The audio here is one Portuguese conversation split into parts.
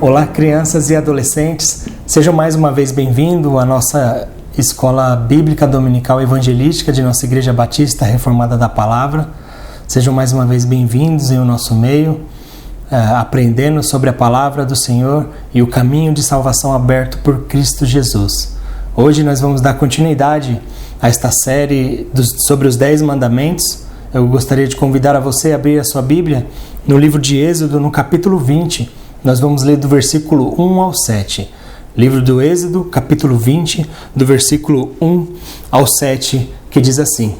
Olá, crianças e adolescentes, sejam mais uma vez bem-vindos à nossa Escola Bíblica Dominical Evangelística de nossa Igreja Batista Reformada da Palavra. Sejam mais uma vez bem-vindos em o nosso meio, aprendendo sobre a Palavra do Senhor e o caminho de salvação aberto por Cristo Jesus. Hoje nós vamos dar continuidade a esta série sobre os 10 mandamentos. Eu gostaria de convidar a você a abrir a sua Bíblia no livro de Êxodo, no capítulo 20. Nós vamos ler do versículo 1 ao 7. Livro do Êxodo, capítulo 20, do versículo 1 ao 7, que diz assim: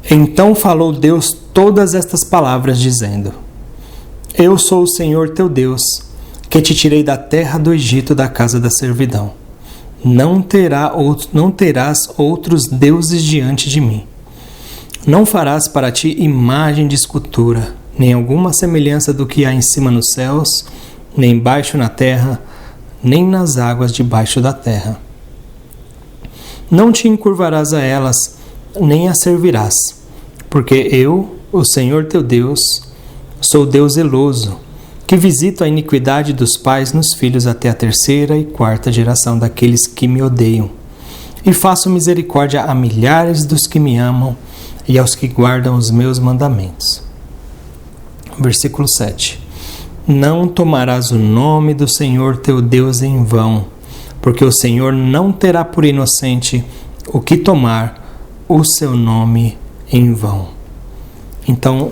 Então falou Deus todas estas palavras, dizendo: Eu sou o Senhor teu Deus, que te tirei da terra do Egito, da casa da servidão. Não terás outros deuses diante de mim. Não farás para ti imagem de escultura, nem alguma semelhança do que há em cima nos céus, nem embaixo na terra, nem nas águas debaixo da terra. Não te encurvarás a elas, nem as servirás, porque eu, o Senhor teu Deus, sou Deus zeloso, que visito a iniquidade dos pais nos filhos até a 3ª e 4ª geração daqueles que me odeiam, e faço misericórdia a milhares dos que me amam e aos que guardam os meus mandamentos. Versículo 7. Não tomarás o nome do Senhor teu Deus em vão, porque o Senhor não terá por inocente o que tomar o seu nome em vão. Então,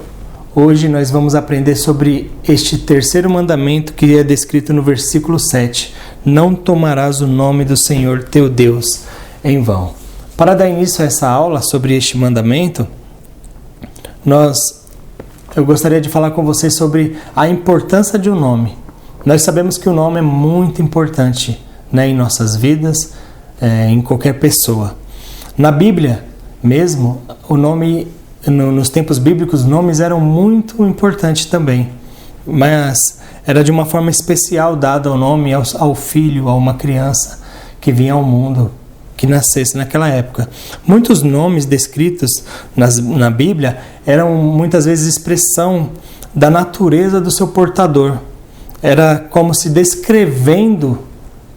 hoje nós vamos aprender sobre este terceiro mandamento que é descrito no versículo 7. Não tomarás o nome do Senhor teu Deus em vão. Para dar início a essa aula sobre este mandamento, eu gostaria de falar com vocês sobre a importância de um nome. Nós sabemos que o nome é muito importante, em nossas vidas, em qualquer pessoa. Na Bíblia mesmo, o nome, nos tempos bíblicos, nomes eram muito importantes também. Mas era de uma forma especial dado o nome ao filho, a uma criança que vinha ao mundo, que nascesse naquela época. Muitos nomes descritos na Bíblia eram muitas vezes expressão da natureza do seu portador. Era como se descrevendo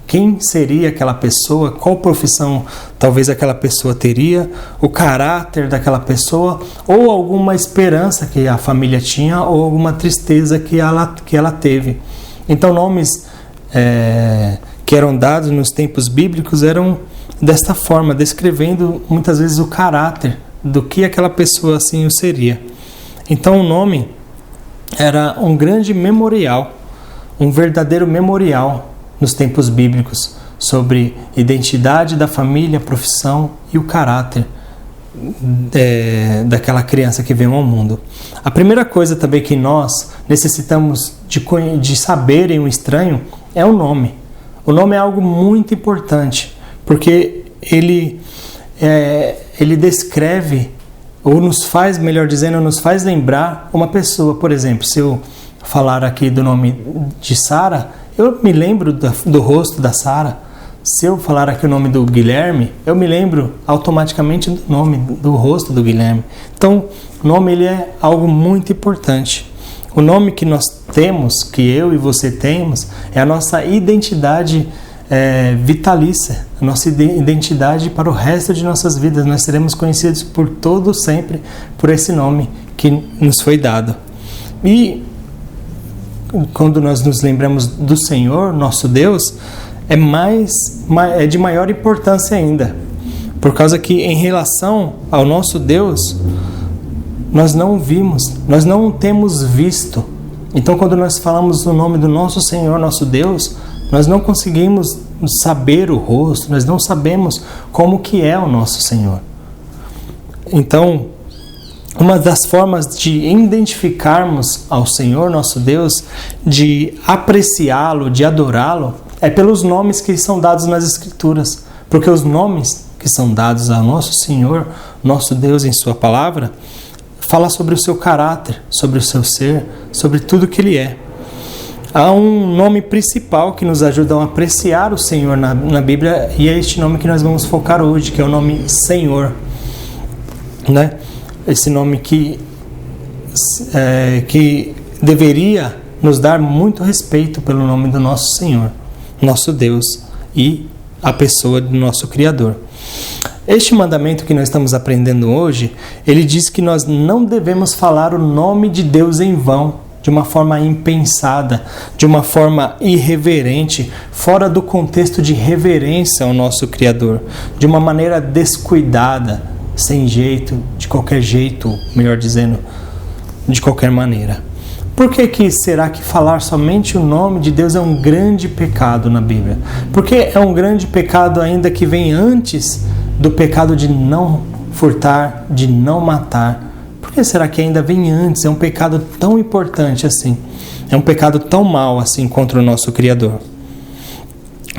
quem seria aquela pessoa, qual profissão talvez aquela pessoa teria, o caráter daquela pessoa, ou alguma esperança que a família tinha, ou alguma tristeza que ela teve. Então nomes que eram dados nos tempos bíblicos eram desta forma, descrevendo muitas vezes o caráter do que aquela pessoa assim o seria. Então o nome era um grande memorial, um verdadeiro memorial nos tempos bíblicos sobre identidade da família, profissão e o caráter daquela criança que veio ao mundo. A primeira coisa também que nós necessitamos de saber em um estranho é o nome. O nome é algo muito importante, porque ele descreve, ou nos faz, melhor dizendo, nos faz lembrar uma pessoa. Por exemplo, se eu falar aqui do nome de Sara, eu me lembro do rosto da Sara. Se eu falar aqui o nome do Guilherme, eu me lembro automaticamente do nome, do rosto do Guilherme. Então, o nome ele é algo muito importante. O nome que nós temos, que eu e você temos, é a nossa identidade vitalícia, a nossa identidade para o resto de nossas vidas. Nós seremos conhecidos por todo sempre por esse nome que nos foi dado. E quando nós nos lembramos do Senhor, nosso Deus, é de maior importância ainda, por causa que em relação ao nosso Deus, nós não vimos, nós não temos visto. Então quando nós falamos o nome do nosso Senhor, nosso Deus, nós não conseguimos saber o rosto, nós não sabemos como que é o nosso Senhor. Então, uma das formas de identificarmos ao Senhor, nosso Deus, de apreciá-lo, de adorá-lo, é pelos nomes que são dados nas Escrituras. Porque os nomes que são dados ao nosso Senhor, nosso Deus em sua palavra, fala sobre o seu caráter, sobre o seu ser, sobre tudo que Ele é. Há um nome principal que nos ajuda a apreciar o Senhor na Bíblia, e é este nome que nós vamos focar hoje, que é o nome Senhor. Esse nome que deveria nos dar muito respeito pelo nome do nosso Senhor, nosso Deus e a pessoa do nosso Criador. Este mandamento que nós estamos aprendendo hoje, ele diz que nós não devemos falar o nome de Deus em vão, de uma forma impensada, de uma forma irreverente, fora do contexto de reverência ao nosso Criador, de uma maneira descuidada, sem jeito, de qualquer jeito, melhor dizendo, de qualquer maneira. Por que será que falar somente o nome de Deus é um grande pecado na Bíblia? Porque é um grande pecado ainda que vem antes do pecado de não furtar, de não matar. Por que será que ainda vem antes? É um pecado tão importante assim. É um pecado tão mau assim contra o nosso Criador.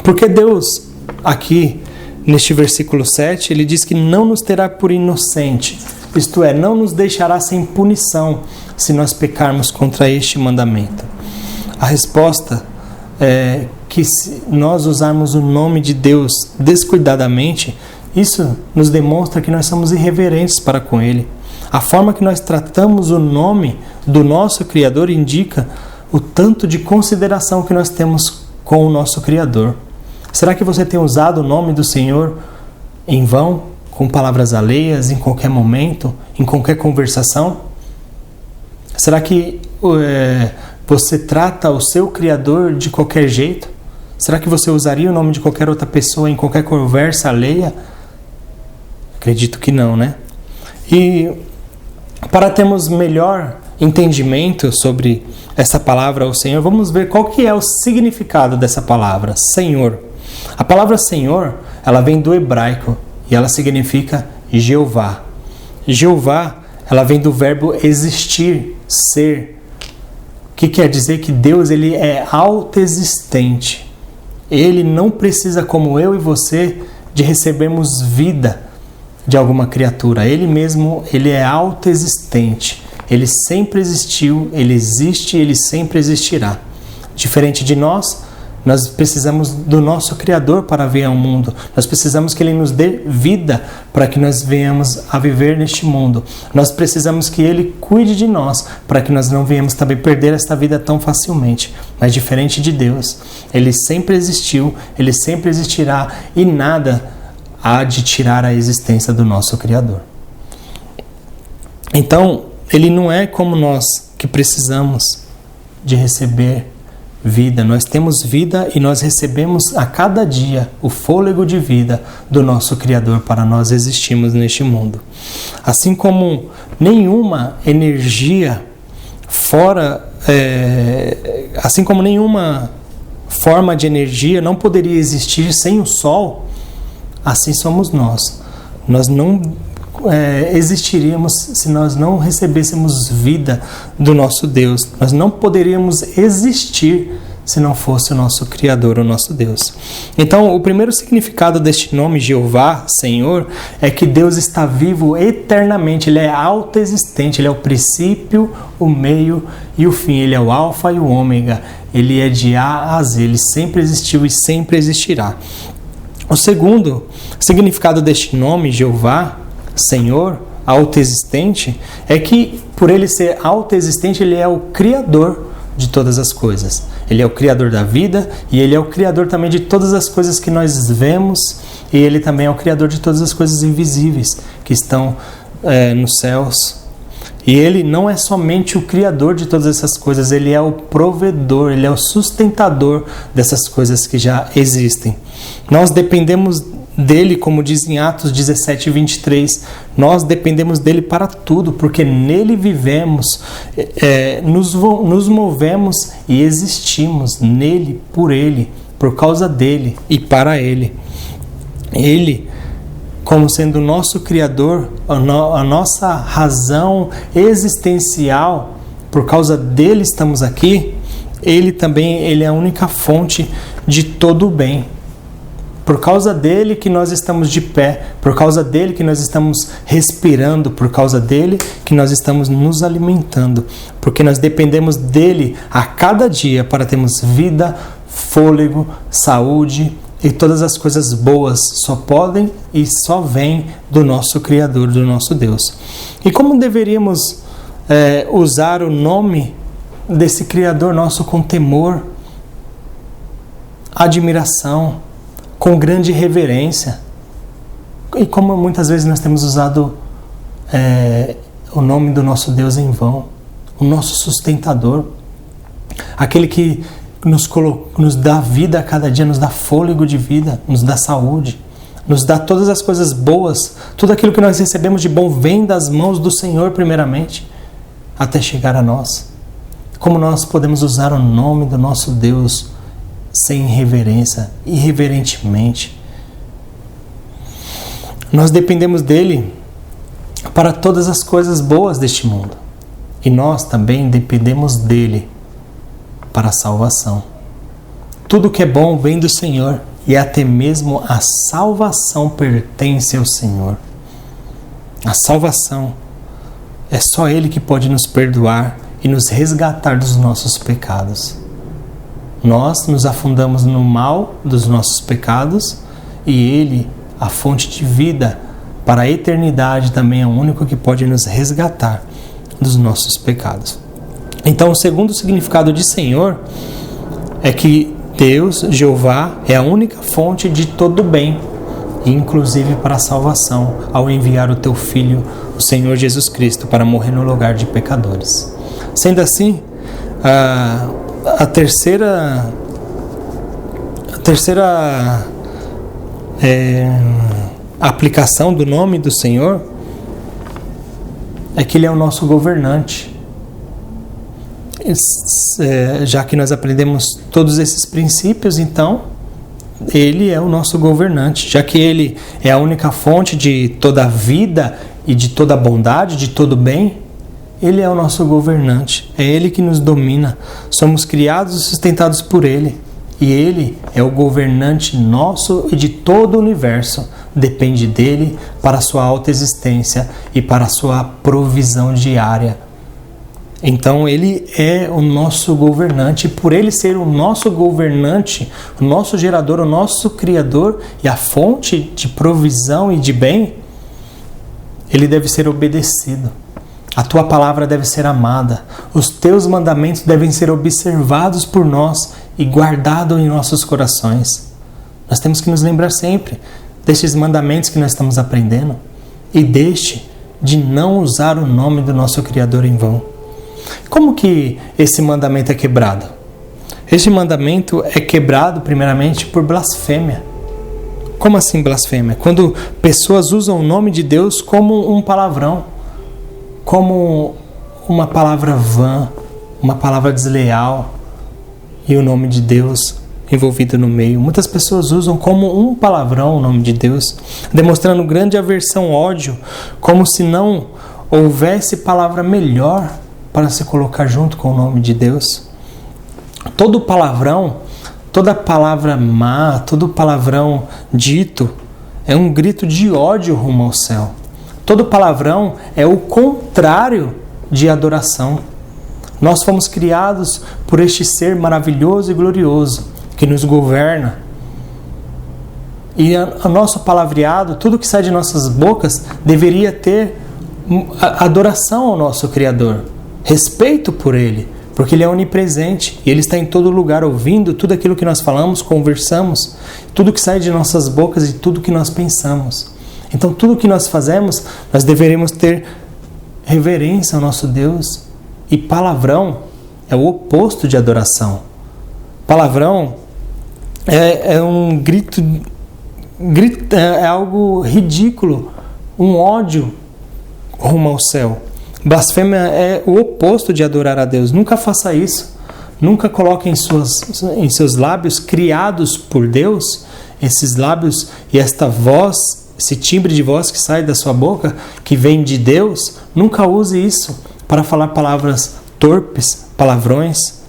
Porque Deus, aqui, neste versículo 7, ele diz que não nos terá por inocente. Isto é, não nos deixará sem punição se nós pecarmos contra este mandamento. A resposta é que se nós usarmos o nome de Deus descuidadamente, isso nos demonstra que nós somos irreverentes para com Ele. A forma que nós tratamos o nome do nosso Criador indica o tanto de consideração que nós temos com o nosso Criador. Será que você tem usado o nome do Senhor em vão, com palavras alheias, em qualquer momento, em qualquer conversação? Será que você trata o seu Criador de qualquer jeito? Será que você usaria o nome de qualquer outra pessoa em qualquer conversa alheia? Acredito que não, né? E para termos melhor entendimento sobre essa palavra, o Senhor, vamos ver qual que é o significado dessa palavra, Senhor. A palavra Senhor, ela vem do hebraico e ela significa Jeová. Jeová, ela vem do verbo existir, ser, que quer dizer que Deus, ele é autoexistente. Ele não precisa, como eu e você, de recebermos vida de alguma criatura. Ele mesmo, ele é autoexistente. Ele sempre existiu, ele existe e ele sempre existirá. Diferente de nós, nós precisamos do nosso Criador para vir ao mundo. Nós precisamos que Ele nos dê vida para que nós venhamos a viver neste mundo. Nós precisamos que Ele cuide de nós para que nós não venhamos também perder esta vida tão facilmente. Mas diferente de Deus, Ele sempre existiu, Ele sempre existirá e nada há de tirar a existência do nosso Criador. Então, Ele não é como nós que precisamos de receber vida. Nós temos vida e nós recebemos a cada dia o fôlego de vida do nosso Criador para nós existirmos neste mundo. Assim como nenhuma energia assim como nenhuma forma de energia não poderia existir sem o Sol, assim somos nós. Nós não existiríamos se nós não recebêssemos vida do nosso Deus. Nós não poderíamos existir se não fosse o nosso Criador, o nosso Deus. Então, o primeiro significado deste nome, Jeová, Senhor, é que Deus está vivo eternamente. Ele é autoexistente, Ele é o princípio, o meio e o fim. Ele é o alfa e o ômega. Ele é de A a Z. Ele sempre existiu e sempre existirá. O segundo significado deste nome, Jeová, Senhor, autoexistente, é que por Ele ser autoexistente, Ele é o Criador de todas as coisas. Ele é o Criador da vida e Ele é o Criador também de todas as coisas que nós vemos, e Ele também é o Criador de todas as coisas invisíveis que estão nos céus. E Ele não é somente o Criador de todas essas coisas, Ele é o provedor, Ele é o sustentador dessas coisas que já existem. Nós dependemos dele, como diz em Atos 17, 23, nós dependemos dele para tudo, porque nele vivemos, nos movemos e existimos nele, por causa dele e para ele. Ele, como sendo o nosso Criador, a nossa razão existencial, por causa dele estamos aqui, ele é a única fonte de todo o bem. Por causa dele que nós estamos de pé, por causa dele que nós estamos respirando, por causa dele que nós estamos nos alimentando, porque nós dependemos dele a cada dia para termos vida, fôlego, saúde e todas as coisas boas só podem e só vêm do nosso Criador, do nosso Deus. E como deveríamos usar o nome desse Criador nosso com temor, admiração, com grande reverência. E como muitas vezes nós temos usado o nome do nosso Deus em vão, o nosso sustentador, aquele que nos dá vida a cada dia, nos dá fôlego de vida, nos dá saúde, nos dá todas as coisas boas, tudo aquilo que nós recebemos de bom vem das mãos do Senhor primeiramente, até chegar a nós. Como nós podemos usar o nome do nosso Deus sem reverência, irreverentemente? Nós dependemos dele para todas as coisas boas deste mundo. E nós também dependemos dele para a salvação. Tudo que é bom vem do Senhor, e até mesmo a salvação pertence ao Senhor. A salvação é só Ele que pode nos perdoar e nos resgatar dos nossos pecados. Nós nos afundamos no mal dos nossos pecados, e Ele, a fonte de vida para a eternidade, também é o único que pode nos resgatar dos nossos pecados. Então, o segundo significado de Senhor é que Deus, Jeová, é a única fonte de todo bem, inclusive para a salvação, ao enviar o teu Filho, o Senhor Jesus Cristo, para morrer no lugar de pecadores. Sendo assim, a terceira aplicação do nome do Senhor é que Ele é o nosso governante. Já que nós aprendemos todos esses princípios, então Ele é o nosso governante. Já que Ele é a única fonte de toda a vida e de toda a bondade, de todo bem, Ele é o nosso governante. É Ele que nos domina. Somos criados e sustentados por Ele. E Ele é o governante nosso e de todo o universo. Depende dEle para a sua alta existência e para a sua provisão diária. Então Ele é o nosso governante, e por Ele ser o nosso governante, o nosso gerador, o nosso criador e a fonte de provisão e de bem, Ele deve ser obedecido. A Tua palavra deve ser amada. Os Teus mandamentos devem ser observados por nós e guardados em nossos corações. Nós temos que nos lembrar sempre destes mandamentos que nós estamos aprendendo e de não usar o nome do nosso Criador em vão. Como que esse mandamento é quebrado? Este mandamento é quebrado primeiramente por blasfêmia. Como assim blasfêmia? Quando pessoas usam o nome de Deus como um palavrão, como uma palavra vã, uma palavra desleal, e o nome de Deus envolvido no meio. Muitas pessoas usam como um palavrão o nome de Deus, demonstrando grande aversão, ódio, como se não houvesse palavra melhor para se colocar junto com o nome de Deus. Todo palavrão, toda palavra má, todo palavrão dito é um grito de ódio rumo ao céu. Todo palavrão é o contrário de adoração. Nós fomos criados por este ser maravilhoso e glorioso que nos governa. E o nosso palavreado, tudo que sai de nossas bocas, deveria ter adoração ao nosso Criador, respeito por Ele, porque Ele é onipresente e Ele está em todo lugar ouvindo tudo aquilo que nós falamos, conversamos, tudo que sai de nossas bocas e tudo que nós pensamos. Então tudo que nós fazemos, nós deveremos ter reverência ao nosso Deus. E palavrão é o oposto de adoração. Palavrão é um grito, é algo ridículo, um ódio rumo ao céu. Blasfêmia é o oposto de adorar a Deus. Nunca faça isso. Nunca coloque em seus lábios, criados por Deus, esses lábios e esta voz, esse timbre de voz que sai da sua boca, que vem de Deus. Nunca use isso para falar palavras torpes, palavrões,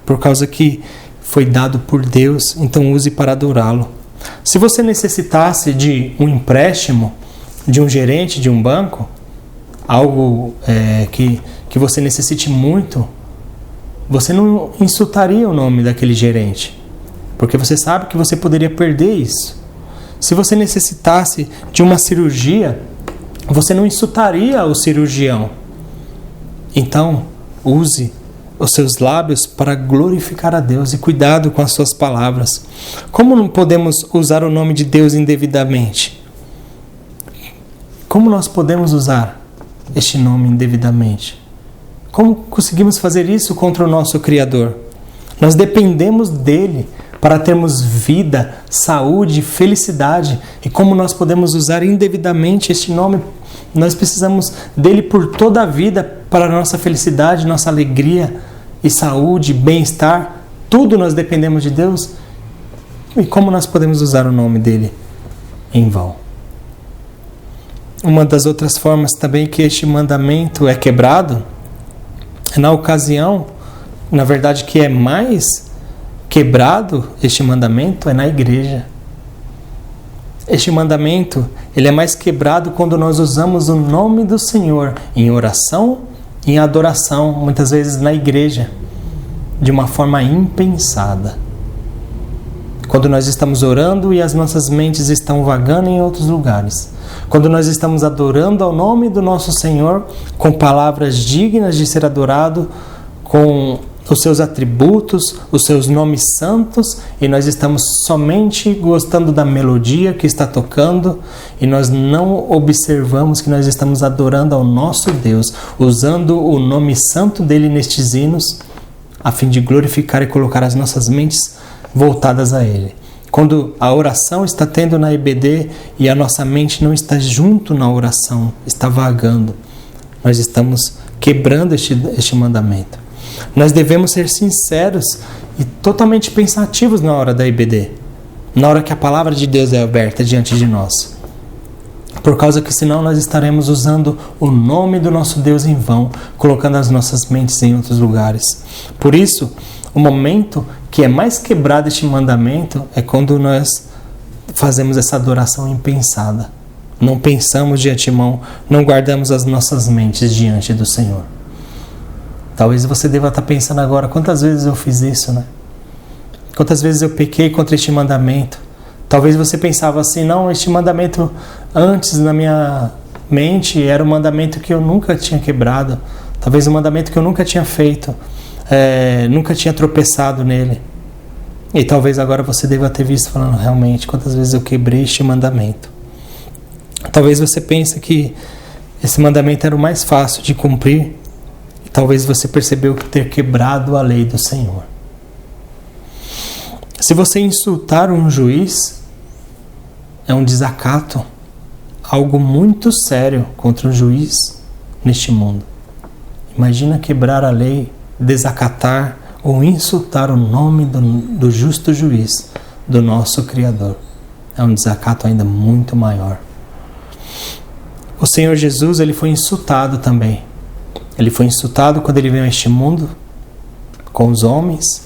por causa que foi dado por Deus. Então use para adorá-lo. Se você necessitasse de um empréstimo, de um gerente de um banco, algo que você necessite muito, você não insultaria o nome daquele gerente, porque você sabe que você poderia perder isso. Se você necessitasse de uma cirurgia, você não insultaria o cirurgião. Então, use os seus lábios para glorificar a Deus, e cuidado com as suas palavras. Como não podemos usar o nome de Deus indevidamente? Como nós podemos usar este nome indevidamente? Como conseguimos fazer isso contra o nosso Criador? Nós dependemos dele para termos vida, saúde, felicidade. E como nós podemos usar indevidamente este nome? Nós precisamos dele por toda a vida para a nossa felicidade, nossa alegria e saúde, bem-estar. Tudo nós dependemos de Deus. E como nós podemos usar o nome dele em vão? Uma das outras formas também que este mandamento é quebrado é na ocasião, na verdade, que é mais quebrado este mandamento é na igreja. Este mandamento, ele é mais quebrado quando nós usamos o nome do Senhor em oração e em adoração, muitas vezes na igreja, de uma forma impensada. Quando nós estamos orando e as nossas mentes estão vagando em outros lugares. Quando nós estamos adorando ao nome do nosso Senhor com palavras dignas de ser adorado, com os seus atributos, os seus nomes santos, e nós estamos somente gostando da melodia que está tocando, e nós não observamos que nós estamos adorando ao nosso Deus, usando o nome santo dele nestes hinos, a fim de glorificar e colocar as nossas mentes voltadas a ele. Quando a oração está tendo na EBD e a nossa mente não está junto na oração, está vagando, nós estamos quebrando este mandamento. Nós devemos ser sinceros e totalmente pensativos na hora da EBD, na hora que a palavra de Deus é aberta diante de nós. Por causa que senão nós estaremos usando o nome do nosso Deus em vão, colocando as nossas mentes em outros lugares. Por isso, o momento que é mais quebrado este mandamento é quando nós fazemos essa adoração impensada. Não pensamos de antemão, não guardamos as nossas mentes diante do Senhor. Talvez você deva estar pensando agora, quantas vezes eu fiz isso, né? Quantas vezes eu pequei contra este mandamento? Talvez você pensava assim, não, este mandamento antes na minha mente era um mandamento que eu nunca tinha quebrado. Talvez um mandamento que eu nunca tinha feito, nunca tinha tropeçado nele. E talvez agora você deva ter visto falando, realmente, quantas vezes eu quebrei este mandamento. Talvez você pense que esse mandamento era o mais fácil de cumprir. E talvez você percebeu que ter quebrado a lei do Senhor. Se você insultar um juiz, é um desacato, algo muito sério contra um juiz neste mundo. Imagina quebrar a lei, desacatar ou insultar o nome do justo juiz, do nosso Criador. É um desacato ainda muito maior. O Senhor Jesus, ele foi insultado também. Ele foi insultado quando ele veio a este mundo com os homens,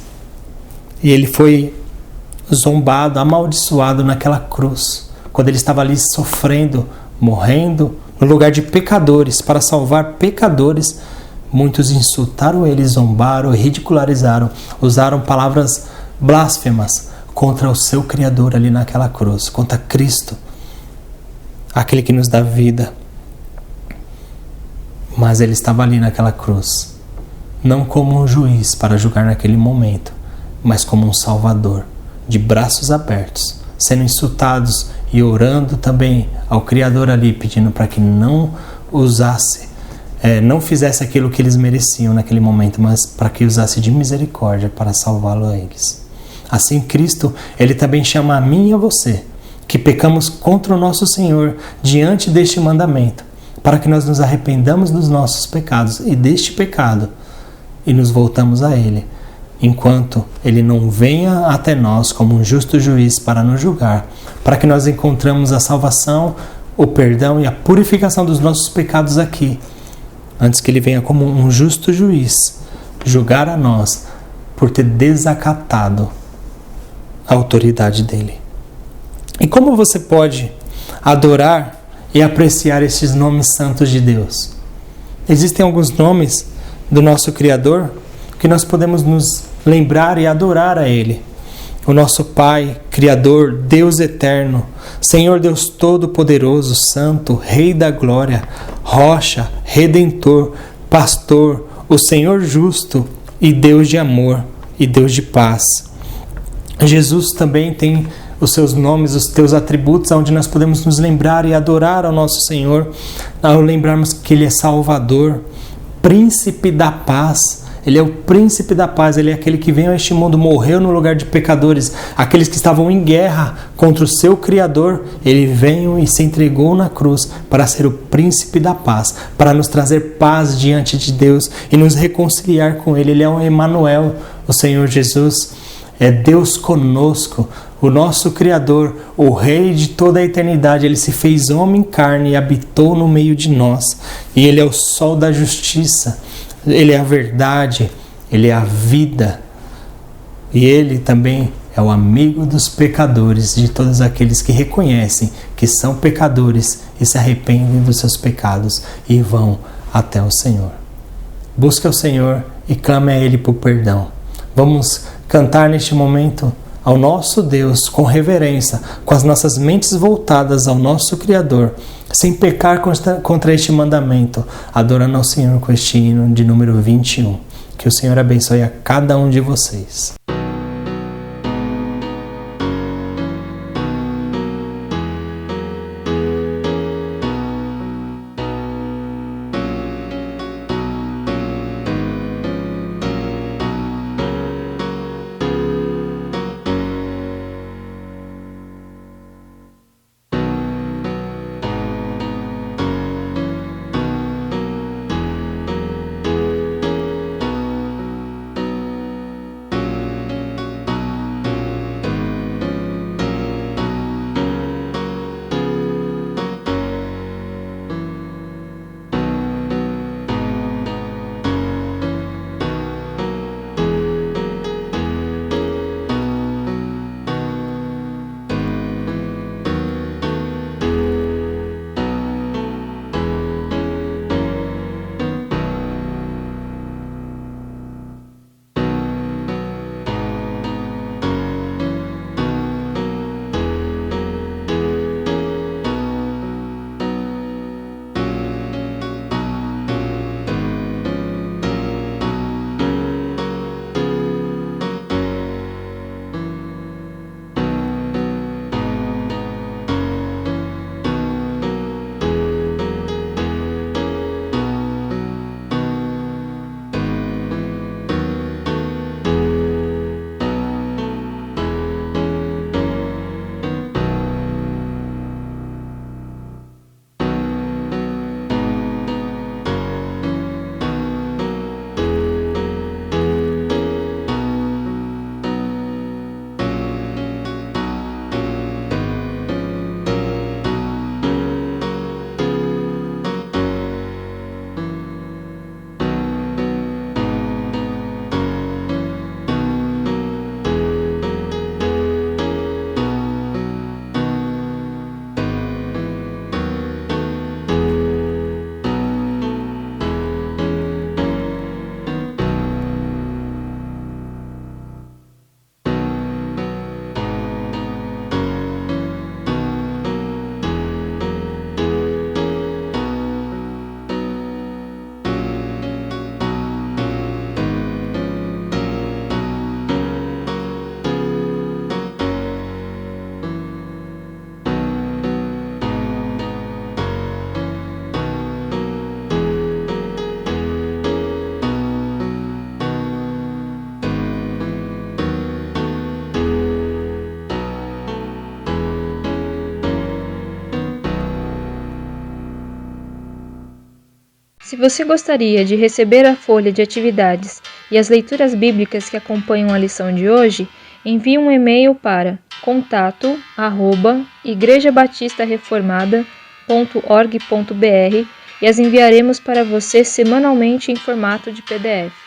e ele foi zombado, amaldiçoado naquela cruz, quando ele estava ali sofrendo, morrendo no lugar de pecadores, para salvar pecadores. Muitos insultaram ele, zombaram, ridicularizaram, usaram palavras blasfemas contra o seu Criador ali naquela cruz, contra Cristo, aquele que nos dá vida. Mas ele estava ali naquela cruz, não como um juiz para julgar naquele momento, mas como um Salvador, de braços abertos, sendo insultados e orando também ao Criador ali, pedindo para que não usasse, não fizesse aquilo que eles mereciam naquele momento, mas para que usasse de misericórdia para salvá-lo a eles. Assim Cristo, ele também chama a mim e a você, que pecamos contra o nosso Senhor diante deste mandamento, para que nós nos arrependamos dos nossos pecados e deste pecado e nos voltamos a Ele, enquanto Ele não venha até nós como um justo juiz para nos julgar, para que nós encontramos a salvação, o perdão e a purificação dos nossos pecados aqui, antes que Ele venha como um justo juiz julgar a nós por ter desacatado a autoridade dEle. E como você pode adorar e apreciar esses nomes santos de Deus? Existem alguns nomes do nosso Criador que nós podemos nos lembrar e adorar a Ele. O nosso Pai, Criador, Deus eterno, Senhor Deus Todo-Poderoso, Santo, Rei da Glória, Rocha, Redentor, Pastor, o Senhor justo, e Deus de amor e Deus de paz. Jesus também tem os seus nomes, os teus atributos, onde nós podemos nos lembrar e adorar ao nosso Senhor, ao lembrarmos que Ele é Salvador, Príncipe da Paz. Ele é o Príncipe da Paz, Ele é aquele que veio a este mundo, morreu no lugar de pecadores, aqueles que estavam em guerra contra o seu Criador. Ele veio e se entregou na cruz para ser o Príncipe da Paz, para nos trazer paz diante de Deus e nos reconciliar com Ele. Ele é o Emanuel, o Senhor Jesus, é Deus conosco, o nosso Criador, o Rei de toda a eternidade. Ele se fez homem em carne e habitou no meio de nós, e Ele é o sol da justiça. Ele é a verdade, Ele é a vida, e Ele também é o amigo dos pecadores, de todos aqueles que reconhecem que são pecadores e se arrependem dos seus pecados e vão até o Senhor. Busque o Senhor e clame a Ele por perdão. Vamos cantar neste momento ao nosso Deus com reverência, com as nossas mentes voltadas ao nosso Criador, sem pecar contra este mandamento, adorando ao Senhor com este hino de número 21. Que o Senhor abençoe a cada um de vocês. Se você gostaria de receber a folha de atividades e as leituras bíblicas que acompanham a lição de hoje, envie um e-mail para contato@igrejabatistareformada.org.br e as enviaremos para você semanalmente em formato de PDF.